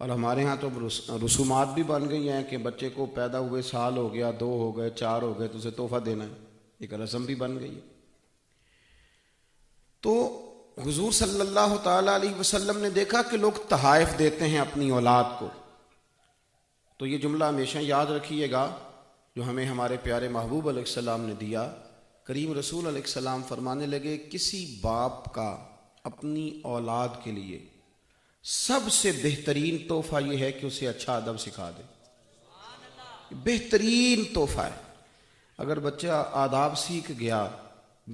اور ہمارے ہاں تو رسومات بھی بن گئی ہیں کہ بچے کو پیدا ہوئے سال ہو گیا، 2 ہو گئے، 4 ہو گئے تو اسے تحفہ دینا ہے، ایک رسم بھی بن گئی ہے۔ تو حضور صلی اللہ تعالیٰ علیہ وسلم نے دیکھا کہ لوگ تحائف دیتے ہیں اپنی اولاد کو، تو یہ جملہ ہمیشہ یاد رکھیے گا جو ہمیں ہمارے پیارے محبوب علیہ السلام نے دیا۔ کریم رسول علیہ السلام فرمانے لگے، کسی باپ کا اپنی اولاد کے لیے سب سے بہترین تحفہ یہ ہے کہ اسے اچھا ادب سکھا دے۔ بہترین تحفہ ہے۔ اگر بچہ آداب سیکھ گیا،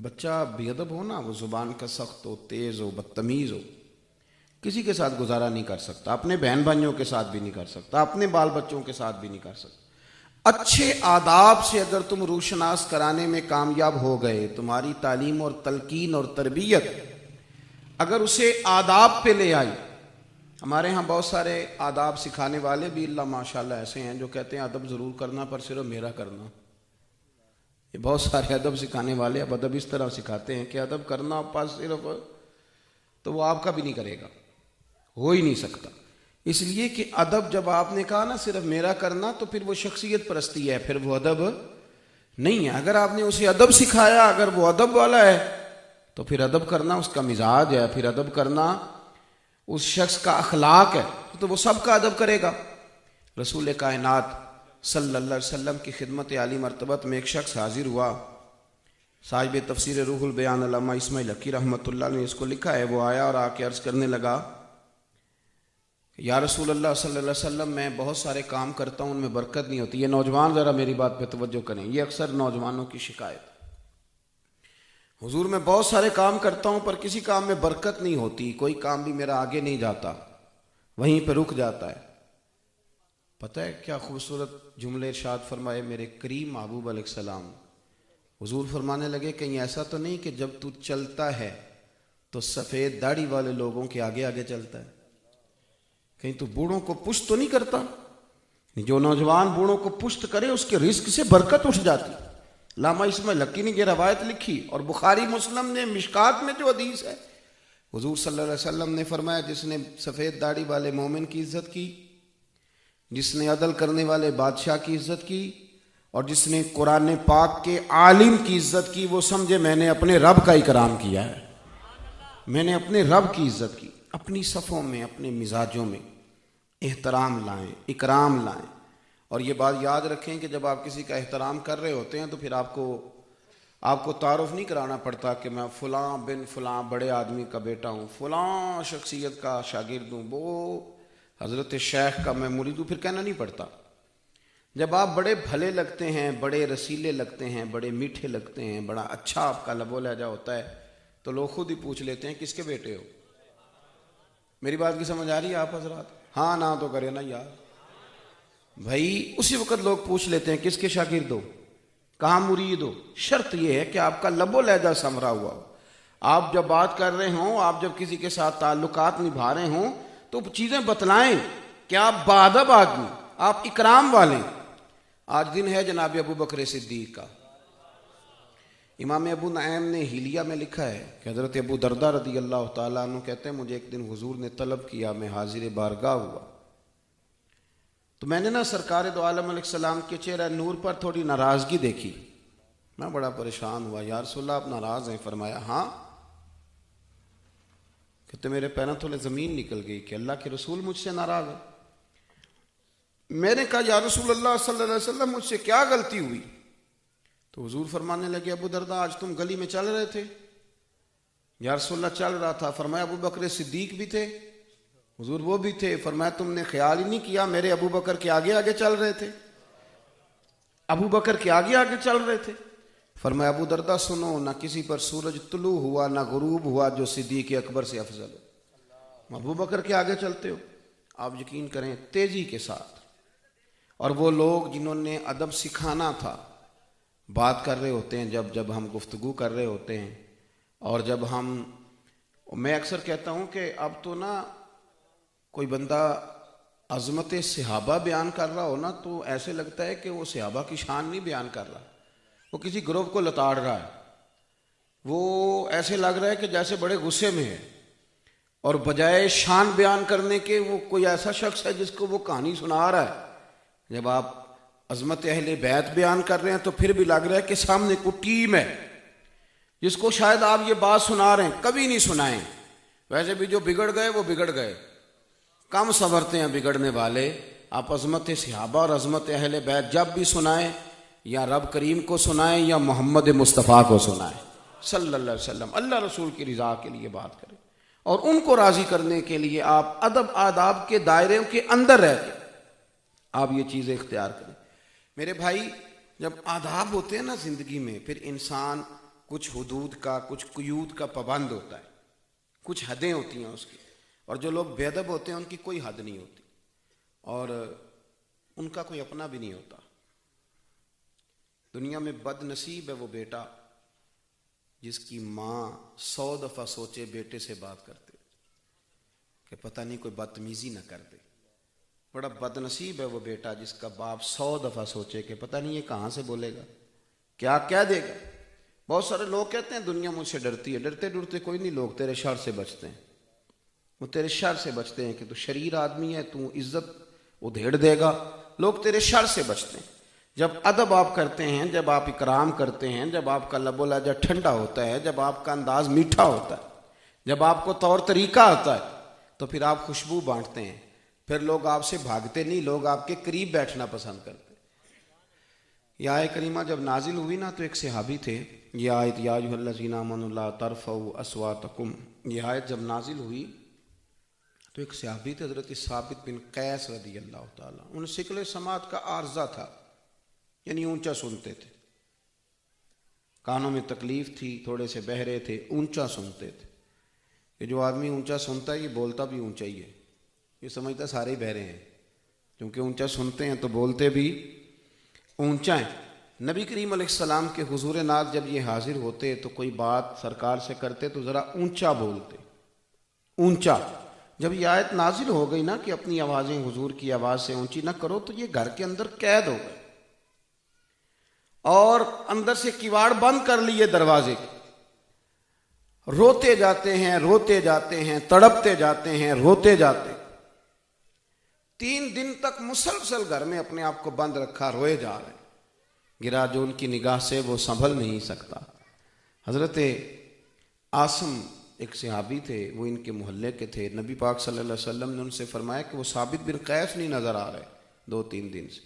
بچہ بے ادب ہو نا، وہ زبان کا سخت ہو، تیز ہو، بدتمیز ہو، کسی کے ساتھ گزارا نہیں کر سکتا، اپنے بہن بھائیوں کے ساتھ بھی نہیں کر سکتا، اپنے بال بچوں کے ساتھ بھی نہیں کر سکتا۔ اچھے آداب سے اگر تم روشناس کرانے میں کامیاب ہو گئے، تمہاری تعلیم اور تلقین اور تربیت اگر اسے آداب پہ لے آئی، ہمارے ہاں بہت سارے آداب سکھانے والے بھی اللہ ماشاءاللہ ایسے ہیں جو کہتے ہیں ادب ضرور کرنا پر صرف میرا کرنا۔ یہ بہت سارے ادب سکھانے والے اب ادب اس طرح سکھاتے ہیں کہ ادب کرنا پر صرف، تو وہ آپ کا بھی نہیں کرے گا، ہو ہی نہیں سکتا۔ اس لیے کہ ادب جب آپ نے کہا نا صرف میرا کرنا، تو پھر وہ شخصیت پرستی ہے، پھر وہ ادب نہیں ہے۔ اگر آپ نے اسے ادب سکھایا، اگر وہ ادب والا ہے، تو پھر ادب کرنا اس کا مزاج ہے، پھر ادب کرنا اس شخص کا اخلاق ہے، تو وہ سب کا ادب کرے گا۔ رسول کائنات صلی اللہ علیہ وسلم کی خدمت عالی مرتبت میں ایک شخص حاضر ہوا، صاحب تفسیر روح البیان علامہ اسماعیل حقی رحمۃ اللہ نے اس کو لکھا ہے۔ وہ آیا اور آ کے عرض کرنے لگا، یا رسول اللہ صلی اللہ علیہ وسلم، میں بہت سارے کام کرتا ہوں، ان میں برکت نہیں ہوتی۔ یہ نوجوان ذرا میری بات پہ توجہ کریں، یہ اکثر نوجوانوں کی شکایت۔ حضور میں بہت سارے کام کرتا ہوں پر کسی کام میں برکت نہیں ہوتی، کوئی کام بھی میرا آگے نہیں جاتا، وہیں پہ رک جاتا ہے۔ پتہ ہے کیا خوبصورت جملے ارشاد فرمائے میرے کریم محبوب علیہ السلام۔ حضور فرمانے لگے، کہیں ایسا تو نہیں کہ جب تو چلتا ہے تو سفید داڑھی والے لوگوں کے آگے آگے چلتا ہے؟ کہیں تو بوڑھوں کو پشت تو نہیں کرتا؟ جو نوجوان بوڑھوں کو پشت کرے اس کے رزق سے برکت اٹھ جاتی۔ علامہ اسماعیل حقی نے یہ روایت لکھی، اور بخاری مسلم نے مشکات میں جو حدیث ہے، حضور صلی اللہ علیہ وسلم نے فرمایا، جس نے سفید داڑھی والے مومن کی عزت کی، جس نے عدل کرنے والے بادشاہ کی عزت کی، اور جس نے قرآن پاک کے عالم کی عزت کی، وہ سمجھے میں نے اپنے رب کا اکرام کیا ہے، میں نے اپنے رب کی عزت کی۔ اپنی صفوں میں، اپنے مزاجوں میں احترام لائیں، اکرام لائیں۔ اور یہ بات یاد رکھیں کہ جب آپ کسی کا احترام کر رہے ہوتے ہیں تو پھر آپ کو تعارف نہیں کرانا پڑتا کہ میں فلاں بن فلاں بڑے آدمی کا بیٹا ہوں، فلاں شخصیت کا شاگرد ہوں، وہ حضرت شیخ کا میں مرید ہوں، پھر کہنا نہیں پڑتا۔ جب آپ بڑے بھلے لگتے ہیں، بڑے رسیلے لگتے ہیں، بڑے میٹھے لگتے ہیں، بڑا اچھا آپ کا لب و لہجہ ہوتا ہے، تو لوگ خود ہی پوچھ لیتے ہیں کس کے بیٹے ہو۔ میری بات کی سمجھ آ رہی ہے آپ حضرات؟ ہاں نہ تو کرے نا یار بھائی۔ اسی وقت لوگ پوچھ لیتے ہیں کس کے شاگرد ہو، کہاں مرید ہو۔ شرط یہ ہے کہ آپ کا لب و لہجہ سنورا ہوا ہو، آپ جب بات کر رہے ہوں، آپ جب کسی کے ساتھ تعلقات نبھا رہے ہوں تو چیزیں بتلائیں کہ آپ باادب آدمی، آپ اکرام والے۔ آج دن ہے جناب ابو بکر صدیق کا۔ امام ابو نعیم نے حلیہ میں لکھا ہے کہ حضرت ابو دردہ رضی اللہ تعالیٰ عنہ کہتے ہیں، مجھے ایک دن حضور نے طلب کیا، میں حاضر بارگاہ ہوا، تو میں نے نا سرکار دو عالم علیہ السلام کے چہرہ نور پر تھوڑی ناراضگی دیکھی۔ میں بڑا پریشان ہوا، یا رسول اللہ آپ ناراض ہیں؟ فرمایا ہاں۔ کہتے میرے پیروں تھوڑے زمین نکل گئی کہ اللہ کے رسول مجھ سے ناراض ہے۔ میں نے کہا یا رسول اللہ صلی اللہ علیہ وسلم مجھ سے کیا غلطی ہوئی؟ تو حضور فرمانے لگے، ابو دردہ آج تم گلی میں چل رہے تھے؟ یا رسول اللہ چل رہا تھا۔ فرمایا ابو بکر صدیق بھی تھے؟ حضور وہ بھی تھے۔ فرمایا تم نے خیال ہی نہیں کیا میرے ابو بکر کے آگے آگے چل رہے تھے؟ ابو بکر کے آگے آگے چل رہے تھے۔ فرمایا ابو دردہ سنو، نہ کسی پر سورج طلوع ہوا نہ غروب ہوا جو صدیق اکبر سے افضل ہو۔ ابو بکر کے آگے چلتے ہو، آپ یقین کریں تیزی کے ساتھ۔ اور وہ لوگ جنہوں نے ادب سکھانا تھا، بات کر رہے ہوتے ہیں، جب ہم گفتگو کر رہے ہوتے ہیں، اور جب میں اکثر کہتا ہوں کہ اب تو نا کوئی بندہ عظمت صحابہ بیان کر رہا ہو نا تو ایسے لگتا ہے کہ وہ صحابہ کی شان نہیں بیان کر رہا، وہ کسی گروہ کو لتاڑ رہا ہے، وہ ایسے لگ رہا ہے کہ جیسے بڑے غصے میں ہے۔ اور بجائے شان بیان کرنے کے وہ کوئی ایسا شخص ہے جس کو وہ کہانی سنا رہا ہے. جب آپ عظمت اہل بیت بیان کر رہے ہیں تو پھر بھی لگ رہا ہے کہ سامنے کوئی ٹیم ہے جس کو شاید آپ یہ بات سنا رہے ہیں. کبھی نہیں سنائیں. ویسے بھی جو بگڑ گئے وہ بگڑ گئے، کم سنورتے ہیں بگڑنے والے. آپ عظمت صحابہ اور عظمت اہل بیت جب بھی سنائیں، یا رب کریم کو سنائیں یا محمد مصطفیٰ کو سنائیں صلی اللہ علیہ وسلم. اللہ رسول کی رضا کے لیے بات کریں، اور ان کو راضی کرنے کے لیے آپ ادب آداب کے دائرے کے اندر رہ کے آپ یہ چیزیں اختیار کریں. میرے بھائی، جب آداب ہوتے ہیں نا زندگی میں، پھر انسان کچھ حدود کا، کچھ قیود کا پابند ہوتا ہے، کچھ حدیں ہوتی ہیں اس کی. اور جو لوگ بے ادب ہوتے ہیں ان کی کوئی حد نہیں ہوتی، اور ان کا کوئی اپنا بھی نہیں ہوتا. دنیا میں بد نصیب ہے وہ بیٹا جس کی ماں 100 دفعہ سوچے بیٹے سے بات کرتے کہ پتہ نہیں کوئی بدتمیزی نہ کر دے. بڑا بد نصیب ہے وہ بیٹا جس کا باپ 100 دفعہ سوچے کہ پتہ نہیں یہ کہاں سے بولے گا، کیا کہہ دے گا. بہت سارے لوگ کہتے ہیں دنیا مجھ سے ڈرتی ہے. ڈرتے ڈرتے کوئی نہیں، لوگ تیرے شر سے بچتے ہیں. وہ تیرے شر سے بچتے ہیں کہ تو شریر آدمی ہے، تو عزت ادھیڑ دے گا. لوگ تیرے شر سے بچتے ہیں. جب ادب آپ کرتے ہیں، جب آپ اکرام کرتے ہیں، جب آپ کا لب و لہجہ ٹھنڈا ہوتا ہے، جب آپ کا انداز میٹھا ہوتا ہے، جب آپ کو طور طریقہ آتا ہے، تو پھر آپ خوشبو بانٹتے ہیں. پھر لوگ آپ سے بھاگتے نہیں، لوگ آپ کے قریب بیٹھنا پسند کرتے. یہ آیت کریمہ جب نازل ہوئی نا تو ایک صحابی تھے. یہ آیت یا ایھا الذین آمنوا لا ترفعوا اصواتکم، یہ آیت جب نازل ہوئی تو ایک صحابی تھے حضرت ثابت بن قیس رضی اللہ تعالیٰ. ان شکل سماعت کا عارضہ تھا، یعنی اونچا سنتے تھے، کانوں میں تکلیف تھی، تھوڑے سے بہرے تھے، اونچا سنتے تھے. کہ جو آدمی اونچا سنتا ہے یہ بولتا بھی اونچا ہی ہے. یہ سمجھتا سارے ہی بہرے ہیں، کیونکہ اونچا سنتے ہیں تو بولتے بھی اونچا ہیں. نبی کریم علیہ السلام کے حضور ناز جب یہ حاضر ہوتے تو کوئی بات سرکار سے کرتے تو ذرا اونچا بولتے، اونچا. جب یہ آیت نازل ہو گئی نا کہ اپنی آوازیں حضور کی آواز سے اونچی نہ کرو، تو یہ گھر کے اندر قید ہو گئے اور اندر سے کیواڑ بند کر لیے دروازے کے. روتے جاتے ہیں، روتے جاتے ہیں، تڑپتے جاتے ہیں، روتے جاتے ہیں. 3 دن تک مسلسل گھر میں اپنے آپ کو بند رکھا، روئے جا رہے ہیں. گرا جو ان کی نگاہ سے وہ سنبھل نہیں سکتا. حضرت عاصم ایک صحابی تھے، وہ ان کے محلے کے تھے. نبی پاک صلی اللہ علیہ وسلم نے ان سے فرمایا کہ وہ ثابت بن قیس نہیں نظر آ رہے 2-3 دن سے.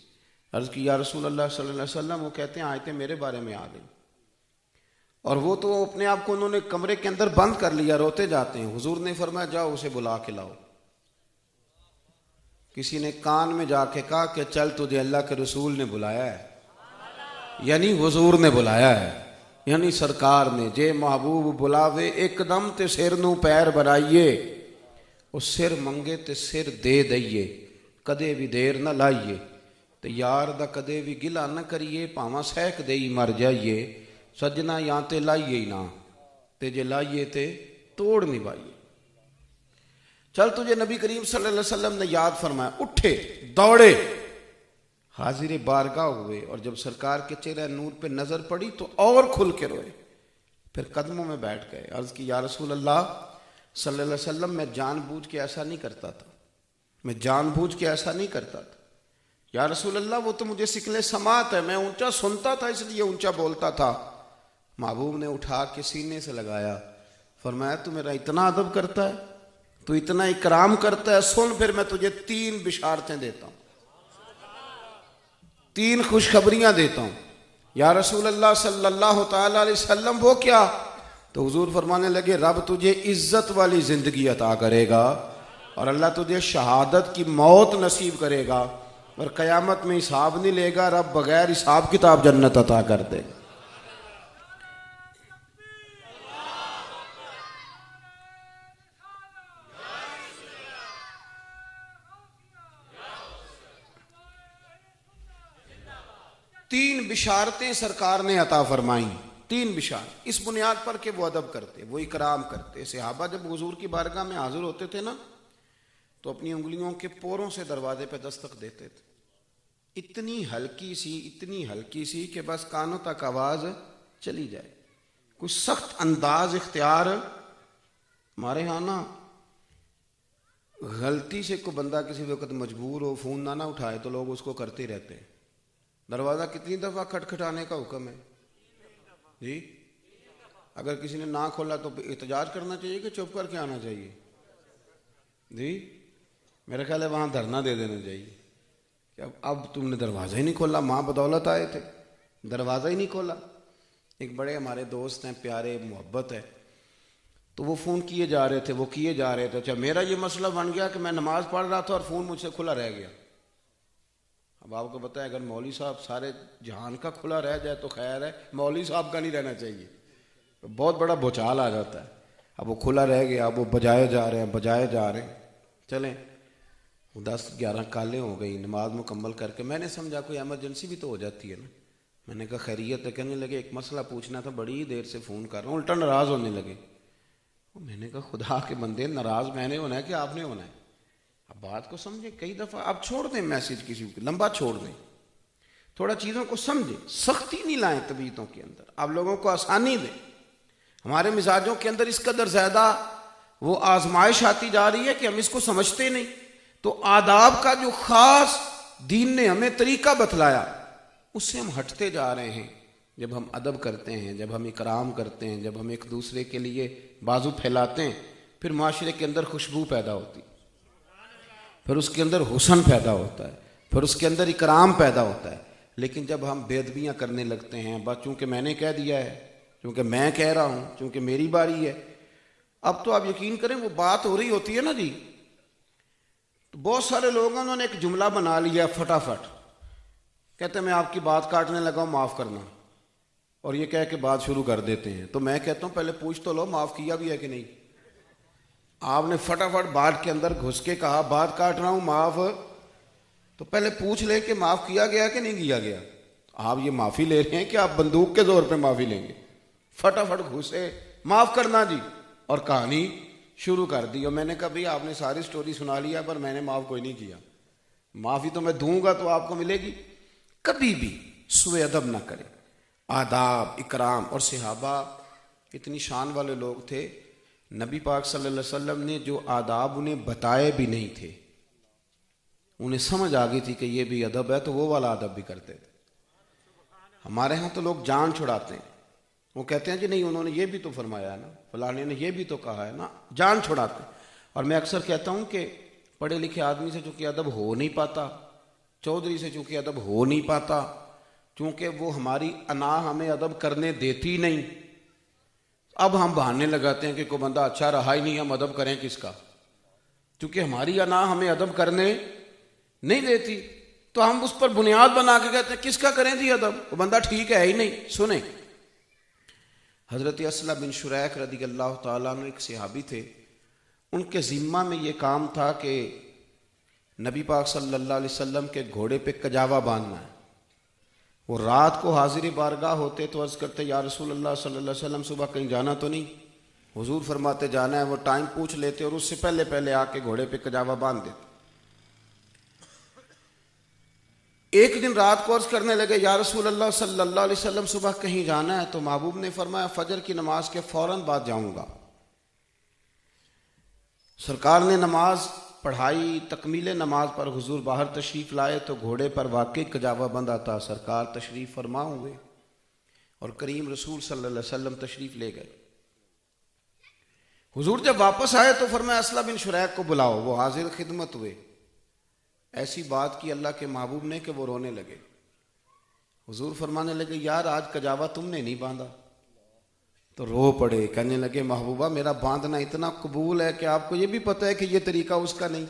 عرض کی یا رسول اللہ صلی اللہ علیہ وسلم، وہ کہتے ہیں آیتیں میرے بارے میں آ گئی. اور وہ تو اپنے آپ کو انہوں نے کمرے کے اندر بند کر لیا، روتے جاتے ہیں. حضور نے فرمایا جاؤ اسے بلا کے لاؤ. کسی نے کان میں جا کے کہا کہ چل تجھے اللہ کے رسول نے بلایا ہے، یعنی حضور نے بلایا ہے، یعنی سرکار نے. جے محبوب بلاوے ایک دم تے سر نو پیر بنائیے، وہ سر منگے تے سر دے دئیے، کدے بھی دیر نہ لائیے. تے یار دا کدے بھی گلا نہ کریے، پاواں سہک دئی مر جائیے. سجنا یا تے لائیے ہی نہ، تے جے لائیے تے توڑ نبھائیے. چل تجھے نبی کریم صلی اللہ علیہ وسلم نے یاد فرمایا. اٹھے، دوڑے، حاضر بارگاہ ہوئے، اور جب سرکار کے چہرہ نور پہ نظر پڑی تو اور کھل کے روئے. پھر قدموں میں بیٹھ گئے. عرض کی یا رسول اللہ صلی اللہ علیہ وسلم، میں جان بوجھ کے ایسا نہیں کرتا تھا، میں جان بوجھ کے ایسا نہیں کرتا تھا. یا رسول اللہ وہ تو مجھے شکل سماعت ہے، میں اونچا سنتا تھا اس لیے اونچا بولتا تھا. محبوب نے اٹھا کے سینے سے لگایا، فرمایا تو میرا اتنا ادب کرتا ہے، تو اتنا اکرام کرتا ہے، سن پھر میں تجھے 3 بشارتیں دیتا ہوں، 3 خوشخبریاں دیتا ہوں. یا رسول اللہ صلی اللہ تعالی علیہ وسلم وہ کیا؟ تو حضور فرمانے لگے رب تجھے عزت والی زندگی عطا کرے گا، اور اللہ تجھے شہادت کی موت نصیب کرے گا، اور قیامت میں حساب نہیں لے گا، رب بغیر حساب کتاب جنت عطا کر دے گا. تین بشارتیں سرکار نے عطا فرمائیں، 3 بشارت، اس بنیاد پر کہ وہ ادب کرتے، وہ اکرام کرتے. صحابہ جب حضور کی بارگاہ میں حاضر ہوتے تھے نا تو اپنی انگلیوں کے پوروں سے دروازے پہ دستک دیتے تھے. اتنی ہلکی سی کہ بس کانوں تک آواز چلی جائے. کوئی سخت انداز اختیار. ہمارے ہاں نا غلطی سے کوئی بندہ کسی وقت مجبور ہو فون نہ اٹھائے تو لوگ اس کو کرتے رہتے ہیں. دروازہ کتنی دفعہ کھٹکھٹانے کا حکم ہے جی؟ اگر کسی نے نہ کھولا تو احتجاج کرنا چاہیے کہ چپ کر کے آنا چاہیے جی؟ میرا خیال ہے وہاں دھرنا دے دینا چاہیے کہ اب تم نے دروازہ ہی نہیں کھولا. ماں بدولت آئے تھے, دروازہ ہی نہیں کھولا. ایک بڑے ہمارے دوست ہیں, پیارے, محبت ہے, تو وہ فون کیے جا رہے تھے. اچھا میرا یہ مسئلہ بن گیا کہ میں نماز پڑھ رہا تھا اور فون مجھ سے کھلا رہ گیا. اب آپ کو پتہ ہے اگر مولوی صاحب سارے جہان کا کھلا رہ جائے تو خیر ہے, مولوی صاحب کا نہیں رہنا چاہیے, بہت بڑا بھوچال آ جاتا ہے. اب وہ کھلا رہ گیا, اب وہ بجائے جا رہے ہیں. چلیں 10-11 کالیں ہو گئی, نماز مکمل کر کے میں نے سمجھا کوئی ایمرجنسی بھی تو ہو جاتی ہے نا. میں نے کہا خیریت ہے؟ کہنے لگے ایک مسئلہ پوچھنا تھا, بڑی دیر سے فون کر رہا ہوں. الٹا ناراض ہونے لگے. میں نے کہا خدا کے بندے, ناراض میں نے ہونا ہے کہ آپ نے ہونا ہے؟ اب بات کو سمجھیں. کئی دفعہ آپ چھوڑ دیں میسج, کسی کو لمبا چھوڑ دیں, تھوڑا چیزوں کو سمجھیں, سختی نہیں لائیں طبیعتوں کے اندر, آپ لوگوں کو آسانی دیں. ہمارے مزاجوں کے اندر اس قدر زیادہ وہ آزمائش آتی جا رہی ہے کہ ہم اس کو سمجھتے نہیں. تو آداب کا جو خاص دین نے ہمیں طریقہ بتلایا اس سے ہم ہٹتے جا رہے ہیں. جب ہم ادب کرتے ہیں, جب ہم اکرام کرتے ہیں, جب ہم ایک دوسرے کے لیے بازو پھیلاتے ہیں, پھر معاشرے کے اندر خوشبو پیدا ہوتی, پھر اس کے اندر حسن پیدا ہوتا ہے, پھر اس کے اندر اکرام پیدا ہوتا ہے. لیکن جب ہم بے ادبیاں کرنے لگتے ہیں, بس چونکہ میں نے کہہ دیا ہے, چونکہ میں کہہ رہا ہوں, چونکہ میری باری ہے, اب تو آپ یقین کریں وہ بات ہو رہی ہوتی ہے نا جی, تو بہت سارے لوگ انہوں نے ایک جملہ بنا لیا فٹافٹ, کہتے ہیں میں آپ کی بات کاٹنے لگا ہوں معاف کرنا, اور یہ کہہ کے بات شروع کر دیتے ہیں. تو میں کہتا ہوں پہلے پوچھ تو لو معاف کیا بھی ہے کہ نہیں. آپ نے فٹافٹ بات کے اندر گھس کے کہا بات کاٹ رہا ہوں معاف, تو پہلے پوچھ لے کہ معاف کیا گیا کہ نہیں کیا گیا. آپ یہ معافی لے رہے ہیں کہ آپ بندوق کے زور پہ معافی لیں گے؟ فٹافٹ گھسے معاف کرنا جی, اور کہانی شروع کر دی. اور میں نے کہا بھائی آپ نے ساری سٹوری سنا لیا پر میں نے معاف کوئی نہیں کیا, معافی تو میں دوں گا تو آپ کو ملے گی. کبھی بھی سوء ادب نہ کریں, آداب, اکرام. اور صحابہ اتنی شان والے لوگ تھے, نبی پاک صلی اللہ علیہ وسلم نے جو آداب انہیں بتائے بھی نہیں تھے, انہیں سمجھ آ گئی تھی کہ یہ بھی ادب ہے, تو وہ والا ادب بھی کرتے تھے. ہمارے ہاں تو لوگ جان چھڑاتے ہیں, وہ کہتے ہیں کہ نہیں انہوں نے یہ بھی تو فرمایا ہے نا, فلانے نے یہ بھی تو کہا ہے نا, جان چھڑاتے ہیں. اور میں اکثر کہتا ہوں کہ پڑھے لکھے آدمی سے چونکہ ادب ہو نہیں پاتا, چودھری سے چونکہ ادب ہو نہیں پاتا, چونکہ وہ ہماری انا ہمیں ادب کرنے دیتی نہیں. اب ہم بہانے لگاتے ہیں کہ کوئی بندہ اچھا رہا ہی نہیں, ہم ادب کریں کس کا, چونکہ ہماری انا ہمیں ادب کرنے نہیں دیتی. تو ہم اس پر بنیاد بنا کے کہتے ہیں کس کا کریں جی ادب, وہ بندہ ٹھیک ہے ہی نہیں. سنیں, حضرت اسلم بن شریح رضی اللہ تعالیٰ عنہ ایک صحابی تھے, ان کے ذمہ میں یہ کام تھا کہ نبی پاک صلی اللہ علیہ وسلم کے گھوڑے پہ کجاوا باندھنا ہے. وہ رات کو حاضر بارگاہ ہوتے تو عرض کرتے یا رسول اللہ صلی اللہ علیہ وسلم صبح کہیں جانا تو نہیں؟ حضور فرماتے جانا ہے. وہ ٹائم پوچھ لیتے اور اس سے پہلے آ کے گھوڑے پہ کجاوا باندھ دیتے. ایک دن رات کو عرض کرنے لگے یا رسول اللہ صلی اللہ علیہ وسلم صبح کہیں جانا ہے, تو محبوب نے فرمایا فجر کی نماز کے فوراً بعد جاؤں گا. سرکار نے نماز پڑھائی, تکمیل نماز پر حضور باہر تشریف لائے تو گھوڑے پر واقعی کجاوا بندھا تھا. سرکار تشریف فرما ہوئے اور کریم رسول صلی اللہ علیہ وسلم تشریف لے گئے. حضور جب واپس آئے تو فرمایا اسلم بن شریح کو بلاؤ. وہ حاضر خدمت ہوئے. ایسی بات کی اللہ کے محبوب نے کہ وہ رونے لگے. حضور فرمانے لگے یار آج کجاوا تم نے نہیں باندھا, تو رو پڑے. کہنے لگے محبوبہ میرا باندھنا اتنا قبول ہے کہ آپ کو یہ بھی پتہ ہے کہ یہ طریقہ اس کا نہیں,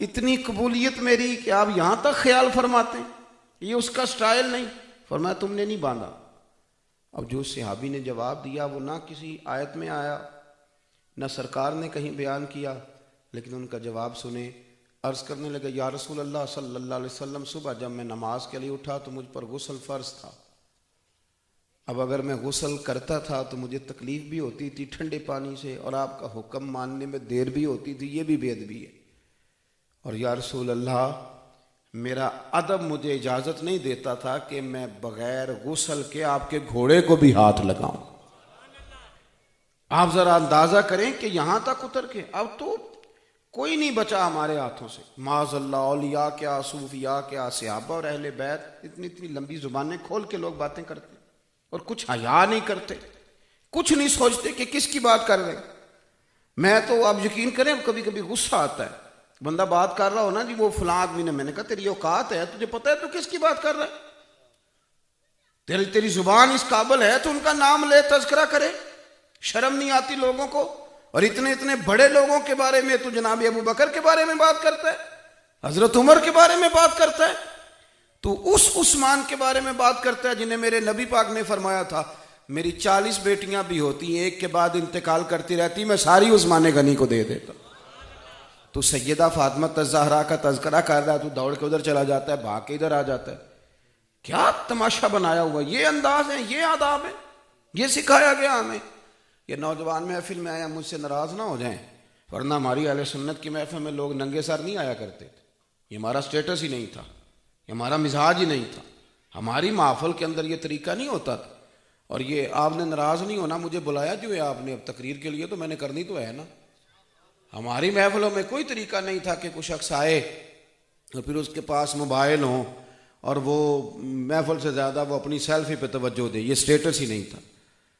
اتنی قبولیت میری کہ آپ یہاں تک خیال فرماتے ہیں, یہ اس کا سٹائل نہیں. فرمایا تم نے نہیں باندھا. اب جو صحابی نے جواب دیا وہ نہ کسی آیت میں آیا نہ سرکار نے کہیں بیان کیا, لیکن ان کا جواب سنے. عرض کرنے لگے یا رسول اللہ صلی اللہ علیہ وسلم صبح جب میں نماز کے لیے اٹھا تو مجھ پر غسل فرض تھا. اب اگر میں غسل کرتا تھا تو مجھے تکلیف بھی ہوتی تھی ٹھنڈے پانی سے, اور آپ کا حکم ماننے میں دیر بھی ہوتی تھی, یہ بھی بے ادبی ہے. اور یا رسول اللہ میرا ادب مجھے اجازت نہیں دیتا تھا کہ میں بغیر غسل کے آپ کے گھوڑے کو بھی ہاتھ لگاؤں. آپ ذرا اندازہ کریں کہ یہاں تک اتر کے اب تو کوئی نہیں بچا ہمارے ہاتھوں سے، معاذ اللہ، اولیاء کیا، صوفیاء کیا، صحابہ اور اہل بیت، اتنی اتنی لمبی زبانیں کھول کے لوگ باتیں کرتے اور کچھ حیا نہیں کرتے، کچھ نہیں سوچتے کہ کس کی بات کر رہے ہیں۔ میں تو آپ یقین کریں کبھی کبھی غصہ آتا ہے، بندہ بات کر رہا ہو نا جی وہ فلاں آدمی نے، میں نے کہا تیری اوقات ہے، تجھے پتہ ہے تو کس کی بات کر رہا ہے؟ تیری زبان اس قابل ہے تو ان کا نام لے، تذکرہ کرے، شرم نہیں آتی لوگوں کو؟ اور اتنے اتنے بڑے لوگوں کے بارے میں تو جناب ابو بکر کے بارے میں بات کرتا ہے، حضرت عمر کے بارے میں بات کرتا ہے، تو اس عثمان کے بارے میں بات کرتا ہے جنہیں میرے نبی پاک نے فرمایا تھا میری 40 بیٹیاں بھی ہوتی ہیں، ایک کے بعد انتقال کرتی رہتی، میں ساری عثمان غنی کو دے دیتا۔ تو سیدہ فاطمہ الزہرا کا تذکرہ کر رہا ہے، تو دوڑ کے ادھر چلا جاتا ہے، بھاگ کے ادھر آ جاتا ہے۔ کیا تماشا بنایا ہوا، یہ انداز ہے، یہ آداب ہے، یہ سکھایا گیا ہمیں۔ یہ نوجوان محفل میں آیا مجھ سے ناراض نہ ہو جائیں، ورنہ ہماری اہل سنت کی محفل میں لوگ ننگے سر نہیں آیا کرتے تھے، یہ ہمارا سٹیٹس ہی نہیں تھا، یہ ہمارا مزاج ہی نہیں تھا، ہماری محفل کے اندر یہ طریقہ نہیں ہوتا تھا۔ اور یہ آپ نے ناراض نہیں ہونا، مجھے بلایا جو ہے آپ نے اب تقریر کے لیے، تو میں نے کرنی تو ہے نا۔ ہماری محفلوں میں کوئی طریقہ نہیں تھا کہ کوئی شخص آئے اور پھر اس کے پاس موبائل ہوں اور وہ محفل سے زیادہ وہ اپنی سیلفی پہ توجہ دے، یہ سٹیٹس ہی نہیں تھا۔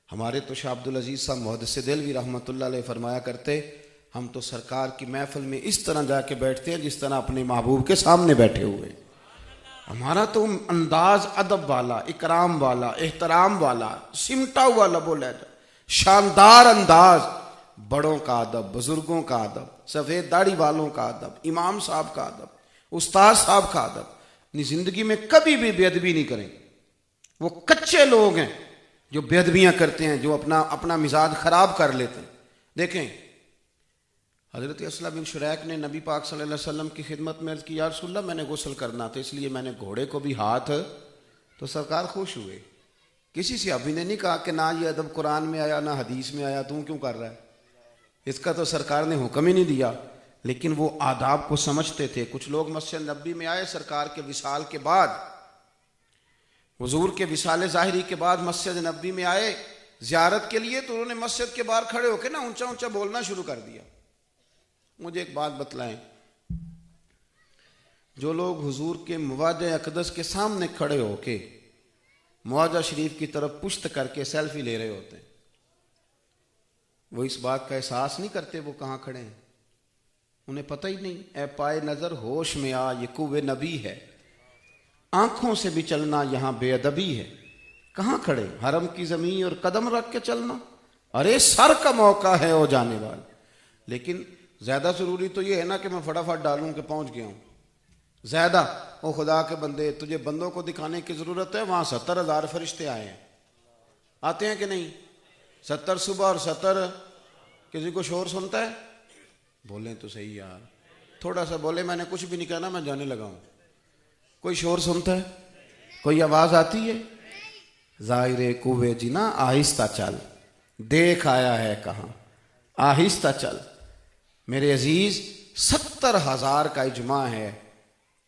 ہمارے تو شاہ عبدالعزیز صاحب محدث دہلوی رحمۃ اللہ علیہ فرمایا کرتے، ہم تو سرکار کی محفل میں اس طرح جا کے بیٹھتے ہیں جس طرح اپنے محبوب کے سامنے بیٹھے ہوئے۔ ہمارا تو انداز ادب والا، اکرام والا، احترام والا، سمٹا ہوا لب و لہجہ، شاندار انداز، بڑوں کا ادب، بزرگوں کا ادب، سفید داڑھی والوں کا ادب، امام صاحب کا ادب، استاد صاحب کا ادب۔ اپنی زندگی میں کبھی بھی بے ادبی نہیں کریں۔ وہ کچے لوگ ہیں جو بے ادبیاں کرتے ہیں، جو اپنا مزاج خراب کر لیتے ہیں۔ دیکھیں حضرت اسلم بن شریک نے نبی پاک صلی اللہ علیہ وسلم کی خدمت میں عرض کی، یا رسول اللہ میں نے غسل کرنا تھا اس لیے میں نے گھوڑے کو بھی ہاتھ، تو سرکار خوش ہوئے۔ کسی صحابی نے نہیں کہا کہ نہ یہ ادب قرآن میں آیا نہ حدیث میں آیا، تو کیوں کر رہا ہے؟ اس کا تو سرکار نے حکم ہی نہیں دیا، لیکن وہ آداب کو سمجھتے تھے۔ کچھ لوگ مسجد نبوی میں آئے سرکار کے وصال کے بعد، حضور کے وصال ظاہری کے بعد مسجد نبوی میں آئے زیارت کے لیے، تو انہوں نے مسجد کے باہر کھڑے ہو کے نا اونچا اونچا بولنا شروع کر دیا۔ مجھے ایک بات بتلائیں، جو لوگ حضور کے مواجہ اقدس کے سامنے کھڑے ہو کے مواجہ شریف کی طرف پشت کر کے سیلفی لے رہے ہوتے ہیں، وہ اس بات کا احساس نہیں کرتے وہ کہاں کھڑے ہیں، انہیں پتہ ہی نہیں۔ اے پائے نظر ہوش میں آ، یہ کوہ نبی ہے، آنکھوں سے بھی چلنا یہاں بے ادبی ہے۔ کہاں کھڑے؟ حرم کی زمین اور قدم رکھ کے چلنا، ارے سر کا موقع ہے او جانے والے۔ لیکن زیادہ ضروری تو یہ ہے نا کہ میں فٹافٹ ڈالوں کہ پہنچ گیا ہوں۔ زیادہ او خدا کے بندے، تجھے بندوں کو دکھانے کی ضرورت ہے، وہاں 70,000 فرشتے آئے ہیں، آتے ہیں کہ نہیں؟ 70 صبح اور 70، کسی کو شور سنتا ہے؟ بولیں تو صحیح یار، تھوڑا سا بولے، میں نے کچھ بھی نہیں کہنا، میں جانے لگا ہوں۔ کوئی شور سنتا ہے؟ کوئی آواز آتی ہے؟ ظاہر کوہ جنا آہستہ چل، دیکھ آیا ہے کہاں، آہستہ چل۔ میرے عزیز 70,000 کا اجماع ہے،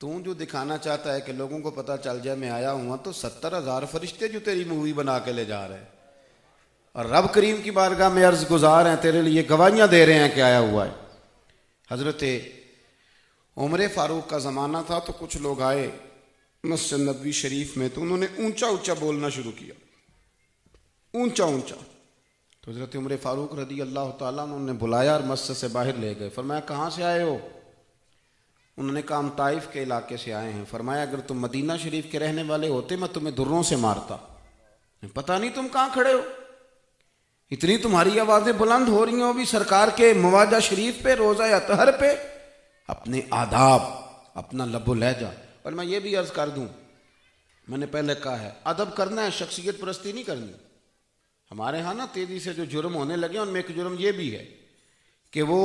تو جو دکھانا چاہتا ہے کہ لوگوں کو پتہ چل جائے میں آیا ہوں، تو 70,000 فرشتے جو تیری مووی بنا کے لے جا رہے ہیں اور رب کریم کی بارگاہ میں عرض گزار ہیں، تیرے لیے گواہیاں دے رہے ہیں کہ آیا ہوا ہے۔ حضرت عمر فاروق کا زمانہ تھا، تو کچھ لوگ آئے مسجد نبوی شریف میں، تو انہوں نے اونچا اونچا بولنا شروع کیا، اونچا اونچا۔ تو حضرت عمر فاروق رضی اللہ تعالیٰ عنہ نے بلایا اور مسجد سے باہر لے گئے۔ فرمایا کہاں سے آئے ہو؟ انہوں نے کہا ہم طائف کے علاقے سے آئے ہیں۔ فرمایا اگر تم مدینہ شریف کے رہنے والے ہوتے میں تمہیں دروں سے مارتا، پتہ نہیں تم کہاں کھڑے ہو، اتنی تمہاری آوازیں بلند ہو رہی ہیں، وہ بھی سرکار کے مواجہ شریف پہ، روضہ اطہر پہ۔ اپنے آداب، اپنا لب و لہجہ۔ اور میں یہ بھی عرض کر دوں، میں نے پہلے کہا ہے ادب کرنا ہے، شخصیت پرستی نہیں کرنی۔ ہمارے ہاں نا تیزی سے جو جرم ہونے لگے، ان میں ایک جرم یہ بھی ہے کہ وہ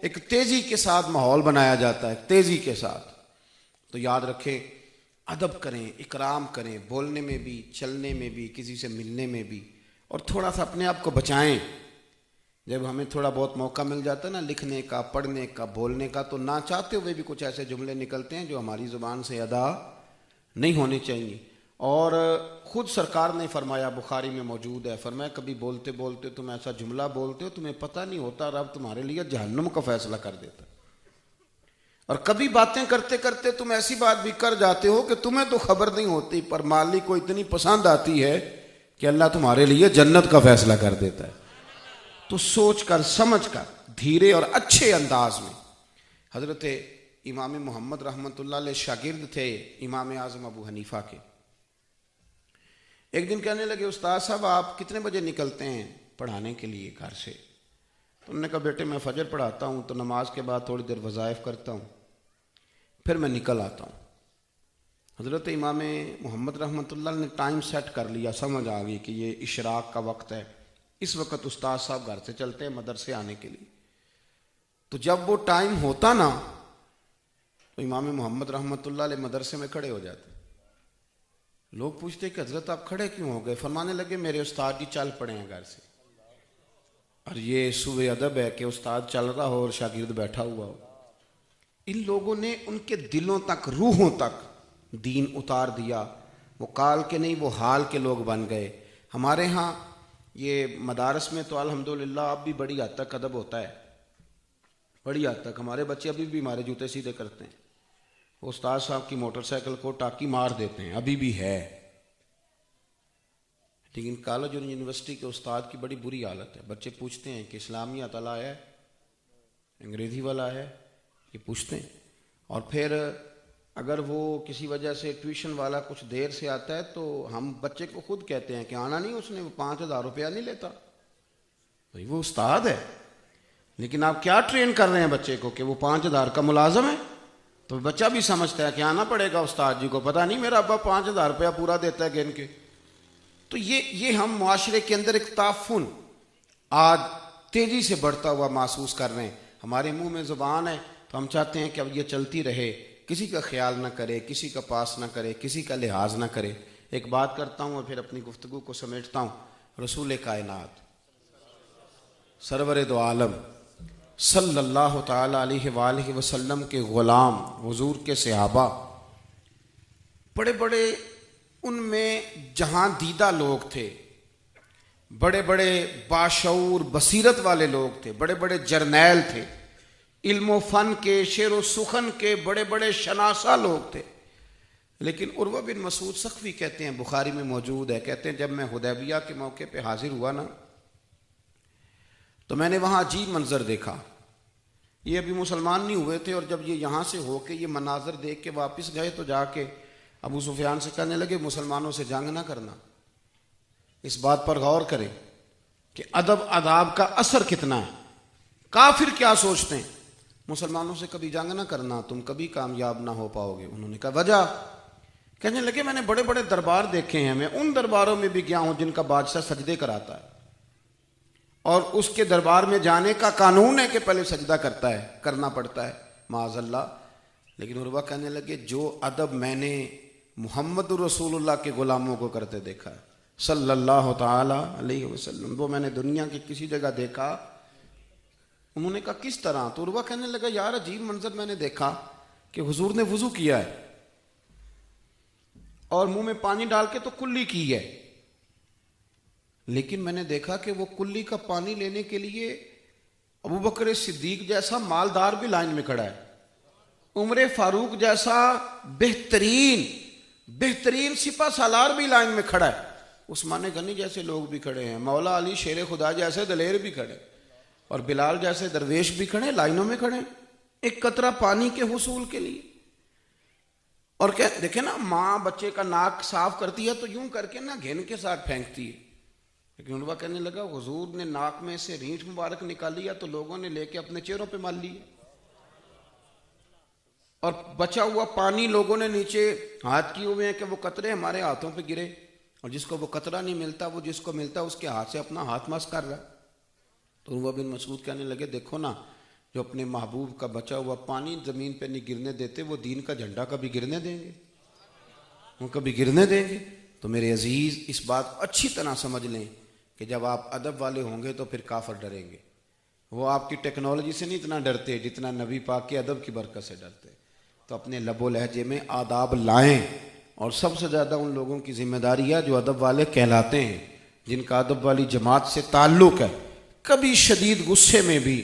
ایک تیزی کے ساتھ ماحول بنایا جاتا ہے، تیزی کے ساتھ۔ تو یاد رکھیں، ادب کریں، اکرام کریں، بولنے میں بھی، چلنے میں بھی، کسی سے ملنے میں بھی، اور تھوڑا سا اپنے آپ کو بچائیں۔ جب ہمیں تھوڑا بہت موقع مل جاتا ہے نا لکھنے کا، پڑھنے کا، بولنے کا، تو نہ چاہتے ہوئے بھی کچھ ایسے جملے نکلتے ہیں جو ہماری زبان سے ادا نہیں ہونے چاہیے۔ اور خود سرکار نے فرمایا، بخاری میں موجود ہے، فرمایا کبھی بولتے بولتے تم ایسا جملہ بولتے ہو تمہیں پتہ نہیں ہوتا رب تمہارے لیے جہنم کا فیصلہ کر دیتا۔ اور کبھی باتیں کرتے کرتے تم ایسی بات بھی کر جاتے ہو کہ تمہیں تو خبر نہیں ہوتی، پر مالک کو اتنی پسند آتی ہے کہ اللہ تمہارے لیے جنت کا فیصلہ کر دیتا ہے۔ تو سوچ کر سمجھ کر دھیرے اور اچھے انداز میں۔ حضرت امام محمد رحمۃ اللہ علیہ شاگرد تھے امام اعظم ابو حنیفہ کے۔ ایک دن کہنے لگے استاد صاحب آپ کتنے بجے نکلتے ہیں پڑھانے کے لیے گھر سے؟ تو انہوں نے کہا بیٹے میں فجر پڑھاتا ہوں تو نماز کے بعد تھوڑی دیر وظائف کرتا ہوں، پھر میں نکل آتا ہوں۔ حضرت امام محمد رحمۃ اللہ نے ٹائم سیٹ کر لیا، سمجھ آ گئی کہ یہ اشراق کا وقت ہے، اس وقت استاد صاحب گھر سے چلتے ہیں مدرسے آنے کے لیے۔ تو جب وہ ٹائم ہوتا نا تو امام محمد رحمۃ اللہ علیہ مدرسے میں کھڑے ہو جاتے۔ لوگ پوچھتے کہ حضرت آپ کھڑے کیوں ہو گئے؟ فرمانے لگے میرے استاد جی چل پڑے ہیں گھر سے۔ اور یہ سوء ادب ہے کہ استاد چل رہا ہو اور شاگرد بیٹھا ہوا ہو۔ ان لوگوں نے ان کے دلوں تک، روحوں تک دین اتار دیا۔ وہ قال کے نہیں وہ حال کے لوگ بن گئے۔ ہمارے ہاں یہ مدارس میں تو الحمدللہ اب بھی بڑی حد تک ادب ہوتا ہے، بڑی حد تک۔ ہمارے بچے ابھی بھی ہمارے جوتے سیدھے کرتے ہیں، وہ استاد صاحب کی موٹر سائیکل کو ٹاکی مار دیتے ہیں، ابھی بھی ہے۔ لیکن کالج اور یونیورسٹی کے استاد کی بڑی بری حالت ہے۔ بچے پوچھتے ہیں کہ اسلامیہ والا ہے، انگریزی والا ہے، یہ پوچھتے ہیں۔ اور پھر اگر وہ کسی وجہ سے ٹیوشن والا کچھ دیر سے آتا ہے تو ہم بچے کو خود کہتے ہیں کہ آنا نہیں اس نے، وہ 5,000 روپیہ نہیں لیتا بھائی، وہ استاد ہے۔ لیکن آپ کیا ٹرین کر رہے ہیں بچے کو کہ وہ 5,000 کا ملازم ہے؟ تو بچہ بھی سمجھتا ہے کہ آنا پڑے گا استاد جی کو، پتہ نہیں میرا ابا 5,000 روپیہ پورا دیتا ہے گن کے۔ تو یہ ہم معاشرے کے اندر ایک تعفن آج تیزی سے بڑھتا ہوا محسوس کر رہے ہیں۔ ہمارے منہ میں زبان ہے تو ہم چاہتے ہیں کہ اب یہ چلتی رہے، کسی کا خیال نہ کرے، کسی کا پاس نہ کرے، کسی کا لحاظ نہ کرے۔ ایک بات کرتا ہوں اور پھر اپنی گفتگو کو سمیٹتا ہوں۔ رسول کائنات سرور دو عالم صلی اللہ تعالی علیہ وآلہ وسلم کے غلام، حضور کے صحابہ، بڑے بڑے ان میں جہاں دیدہ لوگ تھے، بڑے بڑے باشعور بصیرت والے لوگ تھے، بڑے بڑے جرنیل تھے، علم و فن کے، شعر و سخن کے بڑے بڑے شناسہ لوگ تھے۔ لیکن عروہ بن مسعود ثقفی کہتے ہیں، بخاری میں موجود ہے، کہتے ہیں جب میں حدیبیہ کے موقع پہ حاضر ہوا نا تو میں نے وہاں عجیب منظر دیکھا۔ یہ ابھی مسلمان نہیں ہوئے تھے، اور جب یہ یہاں سے ہو کے یہ مناظر دیکھ کے واپس گئے تو جا کے ابو سفیان سے کہنے لگے مسلمانوں سے جنگ نہ کرنا۔ اس بات پر غور کریں کہ ادب آداب کا اثر کتنا ہے۔ کافر کیا سوچتے ہیں؟ مسلمانوں سے کبھی جنگ نہ کرنا، تم کبھی کامیاب نہ ہو پاؤ گے۔ انہوں نے کہا وجہ؟ کہنے لگے میں نے بڑے بڑے دربار دیکھے ہیں، میں ان درباروں میں بھی گیا ہوں جن کا بادشاہ سجدے کراتا ہے، اور اس کے دربار میں جانے کا قانون ہے کہ پہلے سجدہ کرنا پڑتا ہے، معاذ اللہ۔ لیکن عروہ کہنے لگے جو ادب میں نے محمد رسول اللہ کے غلاموں کو کرتے دیکھا ہے صلی اللہ تعالی علیہ وسلم، وہ میں نے دنیا کی کسی جگہ دیکھا۔ انہوں نے کہا کس طرح؟ تو عروہ کہنے لگا یار عجیب منظر میں نے دیکھا کہ حضور نے وضو کیا ہے اور منہ میں پانی ڈال کے تو کلی کی ہے، لیکن میں نے دیکھا کہ وہ کلی کا پانی لینے کے لیے ابو بکر صدیق جیسا مالدار بھی لائن میں کھڑا ہے، عمر فاروق جیسا بہترین سپہ سالار بھی لائن میں کھڑا ہے، عثمان غنی جیسے لوگ بھی کھڑے ہیں، مولا علی شیر خدا جیسے دلیر بھی کھڑے، اور بلال جیسے درویش بھی کھڑے، لائنوں میں کھڑے ایک قطرہ پانی کے حصول کے لیے۔ اور کیا دیکھیں نا، ماں بچے کا ناک صاف کرتی ہے تو یوں کر کے نا گھن کے ساتھ پھینکتی ہے، لیکن عروہ کہنے لگا حضور نے ناک میں سے رینٹ مبارک نکالی ہے تو لوگوں نے لے کے اپنے چہروں پہ مال لی، اور بچا ہوا پانی لوگوں نے نیچے ہاتھ کیے ہوئے ہیں کہ وہ قطرے ہمارے ہاتھوں پہ گرے، اور جس کو وہ قطرہ نہیں ملتا وہ جس کو ملتا اس کے ہاتھ سے اپنا ہاتھ مس کر رہا ہے۔ تو عروہ بن مسعود کہنے لگے دیکھو نا، جو اپنے محبوب کا بچا ہوا پانی زمین پہ نہیں گرنے دیتے، وہ دین کا جھنڈا کبھی گرنے دیں گے؟ وہ کبھی گرنے دیں گے؟ تو میرے عزیز اس بات کو اچھی طرح سمجھ لیں کہ جب آپ ادب والے ہوں گے تو پھر کافر ڈریں گے۔ وہ آپ کی ٹیکنالوجی سے نہیں اتنا ڈرتے جتنا نبی پاک کے ادب کی برکت سے ڈرتے۔ تو اپنے لب و لہجے میں آداب لائیں، اور سب سے زیادہ ان لوگوں کی ذمہ داری ہے جو ادب والے کہلاتے ہیں، جن کا ادب والی جماعت سے تعلق ہے۔ کبھی شدید غصے میں بھی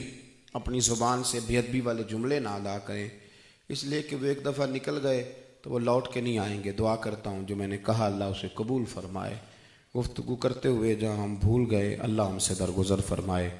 اپنی زبان سے بے ادبی والے جملے نہ ادا کریں، اس لیے کہ وہ ایک دفعہ نکل گئے تو وہ لوٹ کے نہیں آئیں گے. دعا کرتا ہوں جو میں نے کہا اللہ اسے قبول فرمائے. گفتگو کرتے ہوئے جہاں ہم بھول گئے اللہ ہم سے درگزر فرمائے.